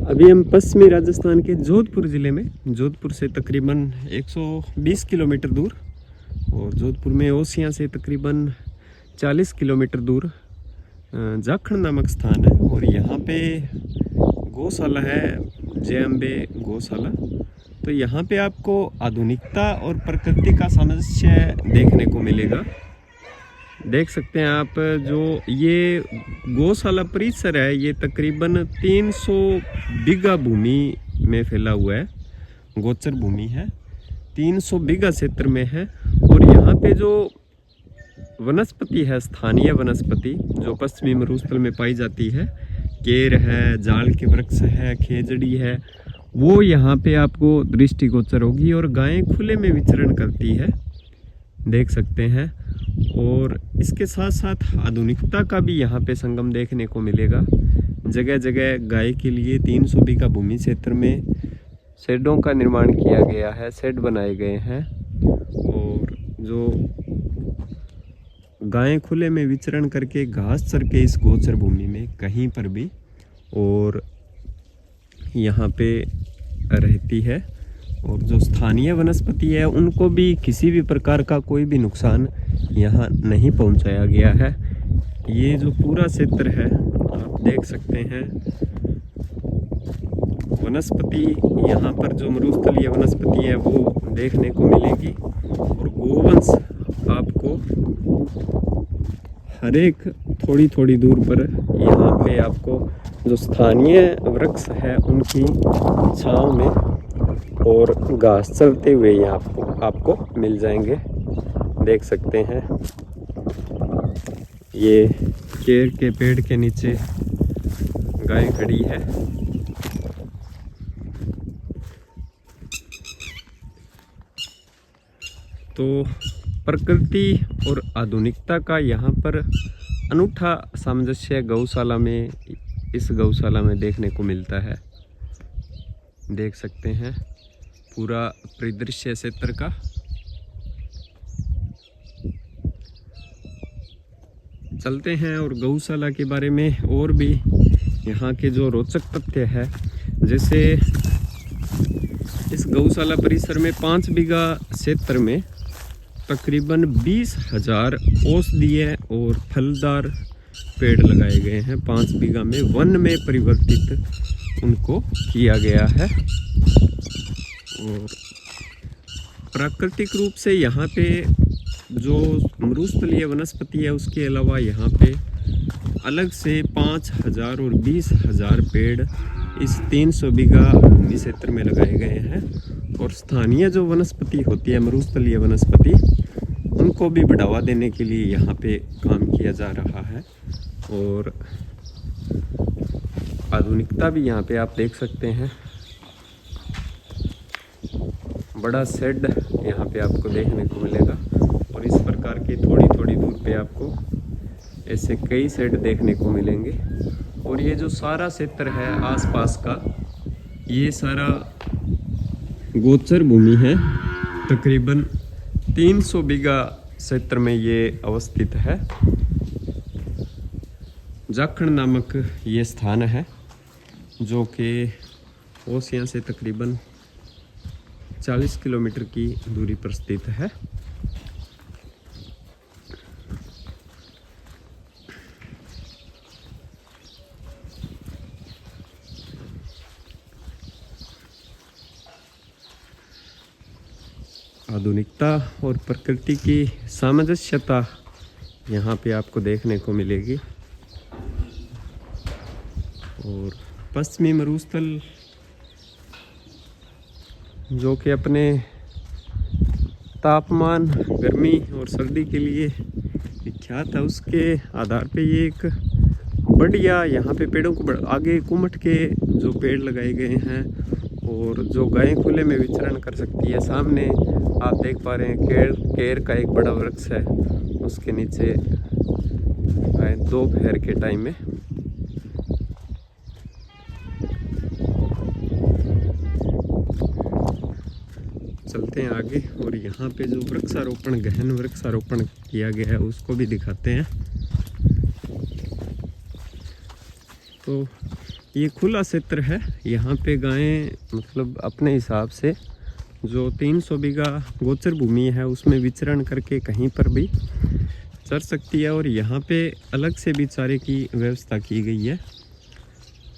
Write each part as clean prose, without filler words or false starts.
अभी हम पश्चिमी राजस्थान के जोधपुर ज़िले में, जोधपुर से तकरीबन 120 किलोमीटर दूर और जोधपुर में ओसियां से तकरीबन 40 किलोमीटर दूर जाखड़ नामक स्थान है। और यहाँ पे गौशाला है, जय अम्बे गौशाला। तो यहाँ पे आपको आधुनिकता और प्रकृति का सामंजस्य देखने को मिलेगा। देख सकते हैं आप, जो ये गौशाला परिसर है ये तकरीबन 300 बीघा भूमि में फैला हुआ है, गोचर भूमि है, 300 बीघा क्षेत्र में है। और यहाँ पे जो वनस्पति है, स्थानीय वनस्पति जो पश्चिमी मरुस्थल में पाई जाती है, केर है, जाल के वृक्ष है, खेजड़ी है, वो यहाँ पे आपको दृष्टिगोचर होगी। और गायें खुले में विचरण करती है, देख सकते हैं। और इसके साथ साथ आधुनिकता का भी यहाँ पे संगम देखने को मिलेगा। जगह जगह गाय के लिए 300 बीघा भूमि क्षेत्र में शेडों का निर्माण किया गया है, शेड बनाए गए हैं। और जो गायें खुले में विचरण करके घास चर के इस गोचर भूमि में कहीं पर भी और यहाँ पे रहती है। और जो स्थानीय वनस्पति है उनको भी किसी भी प्रकार का कोई भी नुकसान यहाँ नहीं पहुँचाया गया है। ये जो पूरा क्षेत्र है आप देख सकते हैं, वनस्पति यहाँ पर जो मरुस्थलीय वनस्पति है वो देखने को मिलेगी। और गोवंश आपको हर एक थोड़ी थोड़ी दूर पर यहाँ पे आपको जो स्थानीय वृक्ष है उनकी छांव में और घास चलते हुए यहाँ आपको मिल जाएंगे, देख सकते हैं। ये केर के पेड़ के नीचे गाय खड़ी है। तो प्रकृति और आधुनिकता का यहाँ पर अनूठा सामंजस्य गौशाला में, इस गौशाला में देखने को मिलता है। देख सकते हैं पूरा परिदृश्य क्षेत्र का। चलते हैं और गौशाला के बारे में और भी यहाँ के जो रोचक तथ्य है, जैसे इस गौशाला परिसर में 5 बीघा क्षेत्र में तकरीबन 20,000 औषधीय और फलदार पेड़ लगाए गए हैं। 5 बीघा में वन में परिवर्तित उनको किया गया है। और प्राकृतिक रूप से यहाँ पे जो मरुस्थलीय वनस्पति है उसके अलावा यहाँ पे अलग से 5,000 और 20,000 पेड़ इस 300 बीघा भूमि क्षेत्र में लगाए गए हैं। और स्थानीय जो वनस्पति होती है, मरुस्थलीय वनस्पति, उनको भी बढ़ावा देने के लिए यहाँ पे काम किया जा रहा है। और आधुनिकता भी यहाँ पे आप देख सकते हैं। बड़ा शेड यहाँ पे आपको देखने को मिलेगा। और इस प्रकार के थोड़ी थोड़ी दूर पे आपको ऐसे कई शेड देखने को मिलेंगे। और ये जो सारा क्षेत्र है आसपास का, ये सारा गोचर भूमि है। तकरीबन 300 बीघा क्षेत्र में ये अवस्थित है। जाखड़ नामक ये स्थान है जो कि ओसियां से तकरीबन 40 किलोमीटर की दूरी पर स्थित है। आधुनिकता और प्रकृति की सामंजस्यता यहाँ पे आपको देखने को मिलेगी। और पश्चिमी मरुस्थल जो कि अपने तापमान, गर्मी और सर्दी के लिए विख्यात है, उसके आधार पे ये एक बढ़िया यहाँ पे पेड़ों को आगे कुमट के जो पेड़ लगाए गए हैं। और जो गायें खुले में विचरण कर सकती है, सामने आप देख पा रहे हैं केर का एक बड़ा वृक्ष है, उसके नीचे दोपहर के टाइम में चलते हैं आगे। और यहाँ पे जो वृक्षारोपण, गहन वृक्षारोपण किया गया है उसको भी दिखाते हैं। तो ये खुला क्षेत्र है, यहाँ पे गायें मतलब अपने हिसाब से जो 300 बीघा गोचर भूमि है उसमें विचरण करके कहीं पर भी चर सकती है। और यहाँ पे अलग से भी चारे की व्यवस्था की गई है।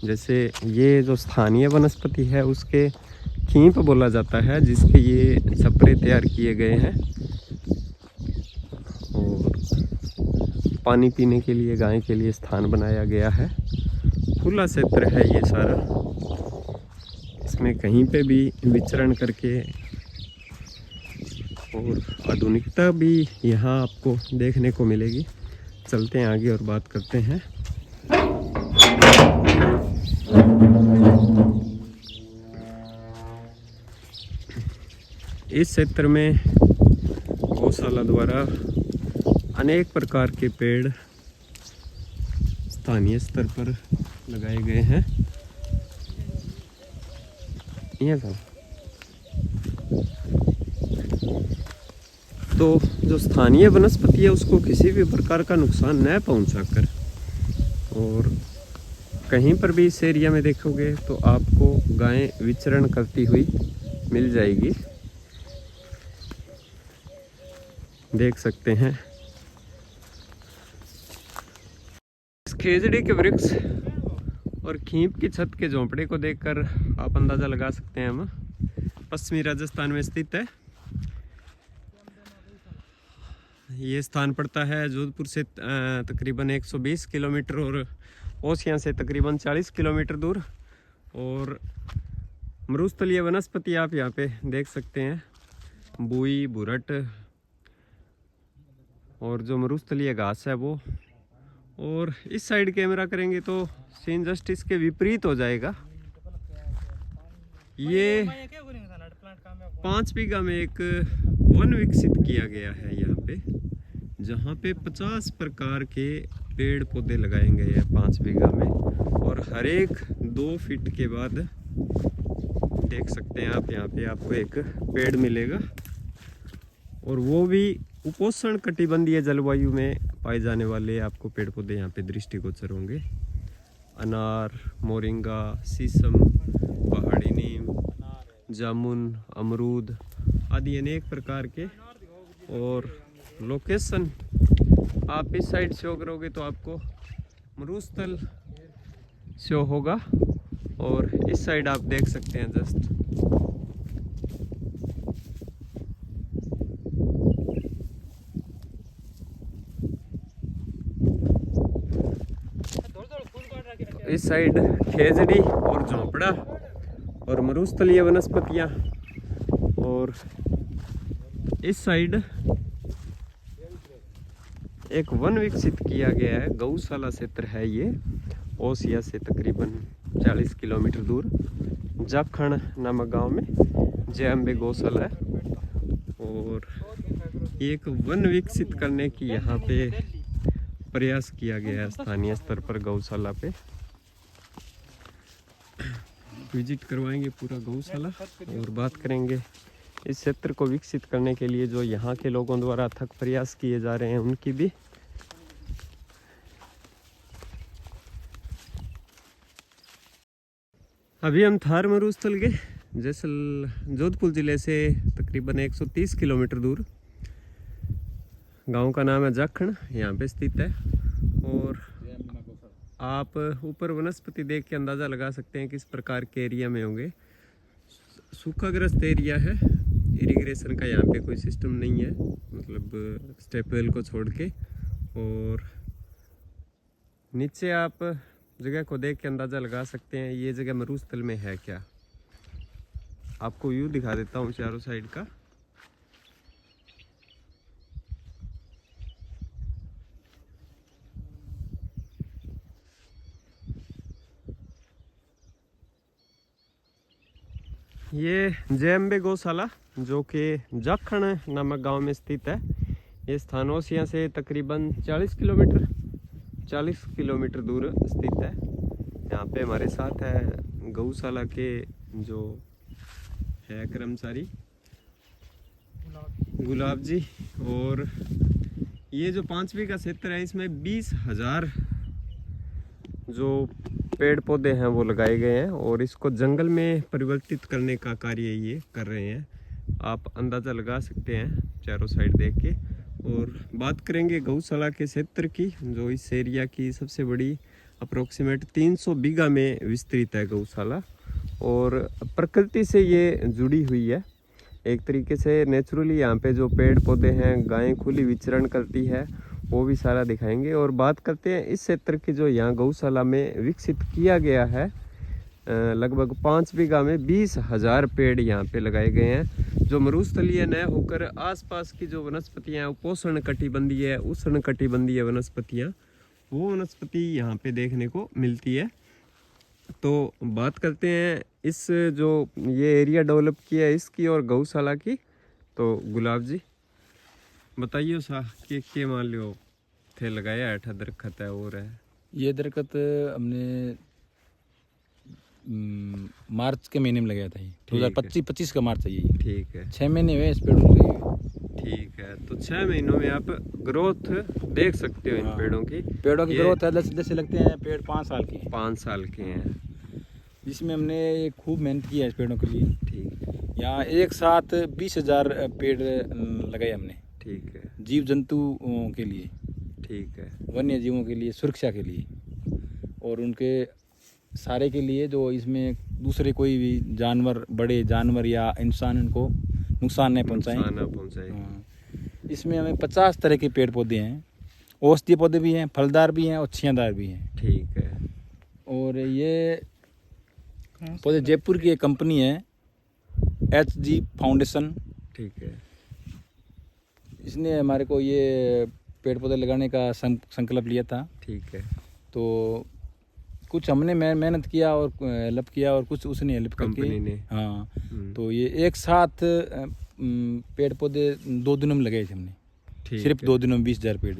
जैसे ये जो स्थानीय वनस्पति है उसके खींप बोला जाता है, जिसके ये छपरे तैयार किए गए हैं। और पानी पीने के लिए गाय के लिए स्थान बनाया गया है। खुला क्षेत्र है ये सारा, इसमें कहीं पे भी विचरण करके, और आधुनिकता भी यहाँ आपको देखने को मिलेगी। चलते हैं आगे और बात करते हैं। इस क्षेत्र में गौशाला द्वारा अनेक प्रकार के पेड़ स्थानीय स्तर पर लगाए गए हैं। ये तो जो स्थानीय वनस्पति है उसको किसी भी प्रकार का नुकसान न पहुंचाकर, और कहीं पर भी इस एरिया में देखोगे तो आपको गायें विचरण करती हुई मिल जाएगी। देख सकते हैं इस खेजड़ी के वृक्ष और खींप की छत के झोंपड़े को देखकर आप अंदाजा लगा सकते हैं हम पश्चिमी राजस्थान में स्थित है। ये स्थान पड़ता है जोधपुर से तकरीबन 120 किलोमीटर और ओसियां से तकरीबन 40 किलोमीटर दूर। और मरुस्थलीय वनस्पति आप यहाँ पे देख सकते हैं, बुई, भुरट और जो मरुस्थलीय घास है वो। और इस साइड कैमरा करेंगे तो सीन जस्ट इसके विपरीत हो जाएगा। ये 5 बीघा में एक वन विकसित किया गया है यहाँ पे, जहाँ पे 50 प्रकार के पेड़ पौधे लगाए गए हैं 5 बीघा में। और हर एक 2 फीट के बाद देख सकते हैं आप, यहाँ पे आपको एक पेड़ मिलेगा। और वो भी उपोष्ण कटिबंधीय जलवायु में पाए जाने वाले आपको पेड़ पौधे यहाँ पे दृष्टिगोचर होंगे। अनार, मोरिंगा, शीशम, पहाड़ी नीम, जामुन, अमरूद आदि अनेक प्रकार के। और लोकेशन आप इस साइड शो करोगे तो आपको मरुस्थल शो होगा, और इस साइड आप देख सकते हैं जस्ट इस साइड खेजड़ी और झोंपड़ा और मरुस्थलीय वनस्पतियाँ। और इस साइड एक वन विकसित किया गया है, गौशाला क्षेत्र है ये। ओसिया से तकरीबन 40 किलोमीटर दूर जाखण नामक गांव में जय अम्बे गौशाला है। और एक वन विकसित करने की यहाँ पे प्रयास किया गया है स्थानीय स्तर पर गौशाला पे। विजिट करवाएंगे पूरा गौशाला और बात करेंगे इस क्षेत्र को विकसित करने के लिए जो यहाँ के लोगों द्वारा अथक प्रयास किए जा रहे हैं उनकी भी। अभी हम थार मरुस्थल के जोधपुर जिले से तकरीबन 130 किलोमीटर दूर, गांव का नाम है जाखण, यहाँ पे स्थित है। और आप ऊपर वनस्पति देख के अंदाज़ा लगा सकते हैं किस प्रकार के एरिया में होंगे। सूखाग्रस्त एरिया है, इरिगेशन का यहाँ पे कोई सिस्टम नहीं है, मतलब स्टेपवेल को छोड़ के। और नीचे आप जगह को देख के अंदाज़ा लगा सकते हैं ये जगह मरुस्थल में है क्या। आपको व्यू दिखा देता हूँ चारों साइड का। ये जय अम्बे गौशाला जो कि जाखण नामक गांव में स्थित है। ये स्थान ओसिया से तकरीबन 40 किलोमीटर दूर स्थित है। यहाँ पे हमारे साथ है गौशाला के जो है कर्मचारी गुलाब जी। और ये जो 5 बीघा क्षेत्र है इसमें 20,000 जो पेड़ पौधे हैं वो लगाए गए हैं और इसको जंगल में परिवर्तित करने का कार्य ये कर रहे हैं। आप अंदाज़ा लगा सकते हैं चारों साइड देख के। और बात करेंगे गौशाला के क्षेत्र की, जो इस एरिया की सबसे बड़ी अप्रोक्सीमेट 300 बीघा में विस्तृत है गौशाला और प्रकृति से ये जुड़ी हुई है एक तरीके से। नेचुरली यहाँ पे जो पेड़ पौधे हैं, गायें खुली विचरण करती है, वो भी सारा दिखाएंगे। और बात करते हैं इस क्षेत्र की जो यहाँ गौशाला में विकसित किया गया है, लगभग 5 बीघा में 20,000 पेड़ यहाँ पे लगाए गए हैं, जो मरुस्थलीय न होकर आसपास की जो वनस्पतियाँ उपोष्ण कटिबंधीय उष्ण कटिबंधीय वनस्पतियाँ, वो वनस्पति यहाँ पे देखने को मिलती है। तो बात करते हैं इस जो ये एरिया डेवलप किया है इसकी और गौशाला की। तो गुलाब जी बताइए सा के मान लो थे लगाया है दरखत है और है ये दरख्त हमने मार्च के महीने में लगाया था। ये 2025 का मार्च है ये। ठीक है, 6 महीने हुए इस पेड़ को लगे हुए। ठीक है, तो 6 महीनों में आप ग्रोथ देख सकते हो इन पेड़ों की। पेड़ों की ग्रोथ है जैसे लगते हैं पेड़ 5 साल के 5 साल के हैं, जिसमें हमने खूब मेहनत की है इस पेड़ों के लिए। ठीक है, यहाँ एक साथ 20,000 पेड़ लगाए हमने। ठीक है, जीव जंतुओं के लिए, ठीक है, वन्य जीवों के लिए, सुरक्षा के लिए और उनके सारे के लिए, जो इसमें दूसरे कोई भी जानवर, बड़े जानवर या इंसान उनको नुकसान न पहुँचाएं। हाँ। इसमें हमें 50 तरह के पेड़ पौधे हैं, औषधीय पौधे भी हैं, फलदार भी हैं और छायादार भी हैं। ठीक है। और ये पौधे जयपुर की एक कंपनी है HG फाउंडेशन, ठीक है, इसने हमारे को ये पेड़ पौधे लगाने का संकल्प लिया था। ठीक है। तो कुछ हमने मेहनत किया और हेल्प किया और कुछ उसने हेल्प कंपनी ने। हाँ, तो ये एक साथ पेड़ पौधे 2 दिनों में लगाए थे हमने। सिर्फ 2 दिनों में 20,000 पेड़।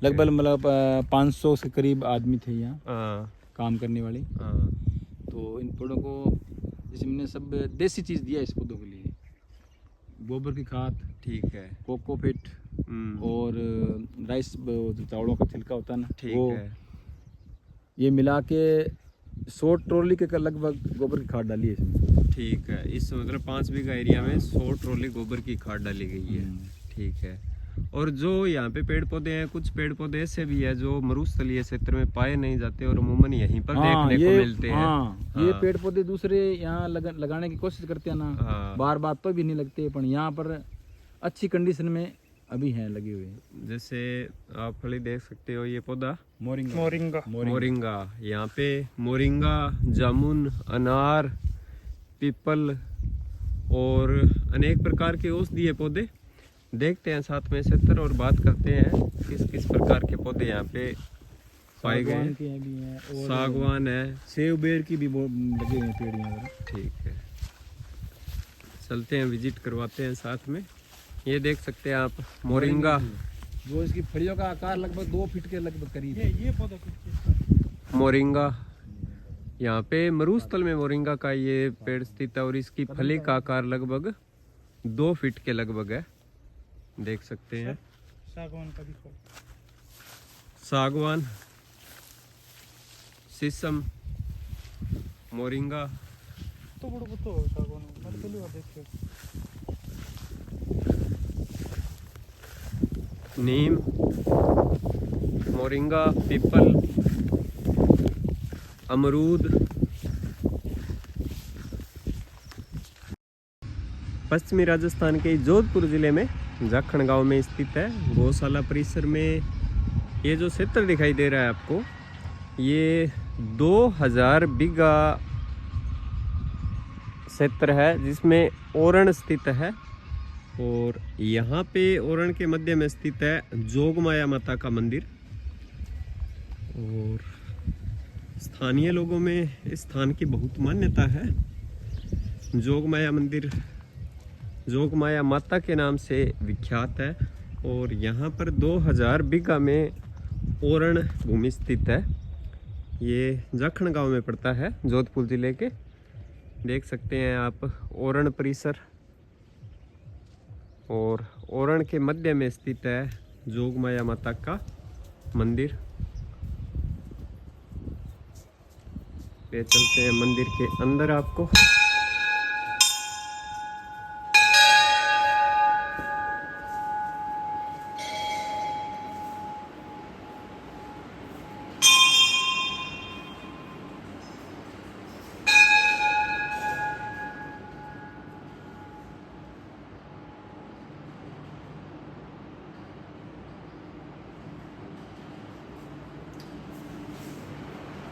लगभग मतलब 500 के करीब आदमी थे यहाँ काम करने वाले। तो इन पेड़ों को जैसे मैंने सब देसी चीज़ दिया इस पौधों के लिए, गोबर की खाद, ठीक है, कोकोपीट और राइस चावलों का छिलका होता है ना, ठीक है, ये मिला के 100 ट्रॉली के लगभग गोबर की खाद डाली है इसमें। ठीक है, इस मतलब 5 बीघा एरिया में 100 ट्रॉली गोबर की खाद डाली गई है। ठीक है। और जो यहाँ पे पेड़ पौधे हैं, कुछ पेड़ पौधे ऐसे भी है जो मरुस्थलीय क्षेत्र में पाए नहीं जाते और अमूमन यहीं पर देखने को मिलते हैं। ये पेड़ पौधे दूसरे यहाँ लगाने की कोशिश करते हैं ना, बार बार तो भी नहीं लगते, पर यहाँ पर अच्छी कंडीशन में अभी हैं लगे हुए। जैसे आप फली देख सकते हो, ये पौधा मोरिंगा। यहाँ पे मोरिंगा, जामुन, अनार, पीपल और अनेक प्रकार के औषधीय पौधे देखते हैं साथ में 70 और बात करते हैं किस किस प्रकार के पौधे यहाँ पे पाए गए हैं। सागवान है, सेव बेर की भी लगे हुए पेड़ यहाँ पर। ठीक है, चलते हैं, विजिट करवाते हैं साथ में। ये देख सकते हैं आप मोरिंगा, जो इसकी फलियों का आकार लगभग 2 फीट के लगभग करीब है। ये पौधा मोरिंगा, यहाँ पे मरुस्थल में मोरिंगा का ये पेड़ स्थित है और इसकी फली का आकार लगभग 2 फीट के लगभग है, देख सकते हैं। सागवान का भी फल, सागवान, शीशम, मोरिंगा, तो बड़ो तो सागवान मैंने पहली बार देखा। नीम, मोरिंगा, पीपल, अमरूद। पश्चिमी राजस्थान के जोधपुर जिले में जाखड़ गांव में स्थित है गौशाला परिसर में। ये जो क्षेत्र दिखाई दे रहा है आपको, ये 2000 बीघा क्षेत्र है जिसमें ओरण स्थित है। और यहाँ पे ओरण के मध्य में स्थित है जोगमाया माता का मंदिर। और स्थानीय लोगों में इस स्थान की बहुत मान्यता है। जोगमाया मंदिर जोगमाया माता के नाम से विख्यात है और यहाँ पर 2000 बीघा में ओरण भूमि स्थित है। ये जाखड़ गांव में पड़ता है, जोधपुर जिले के। देख सकते हैं आप ओरण परिसर, और ओरण के मध्य में स्थित है जोगमाया माता का मंदिर। ले चलते हैं मंदिर के अंदर आपको।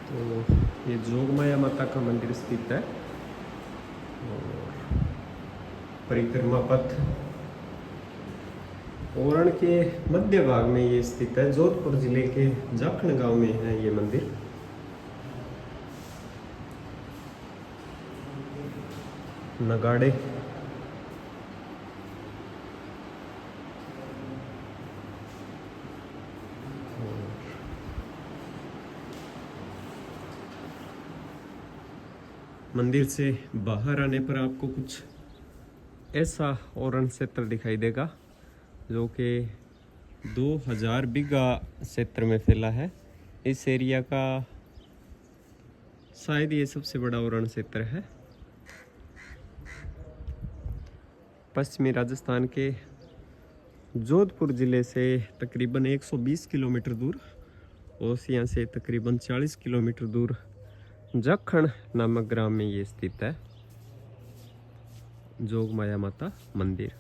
तो ये जोगमाया माता का मंदिर स्थित है और परिक्रमा पथ ओरण के मध्य भाग में ये स्थित है। जोधपुर जिले के जाखड़ गांव में है ये मंदिर। नगाड़े मंदिर से बाहर आने पर आपको कुछ ऐसा ओरण क्षेत्र दिखाई देगा जो कि 2000 बीघा क्षेत्र में फैला है। इस एरिया का शायद ये सबसे बड़ा ओरण क्षेत्र है। पश्चिमी राजस्थान के जोधपुर ज़िले से तकरीबन 120 किलोमीटर दूर, ओसियां से तकरीबन 40 किलोमीटर दूर जाखड़ नामक ग्राम में ये स्थित है जोगमाया माता मंदिर।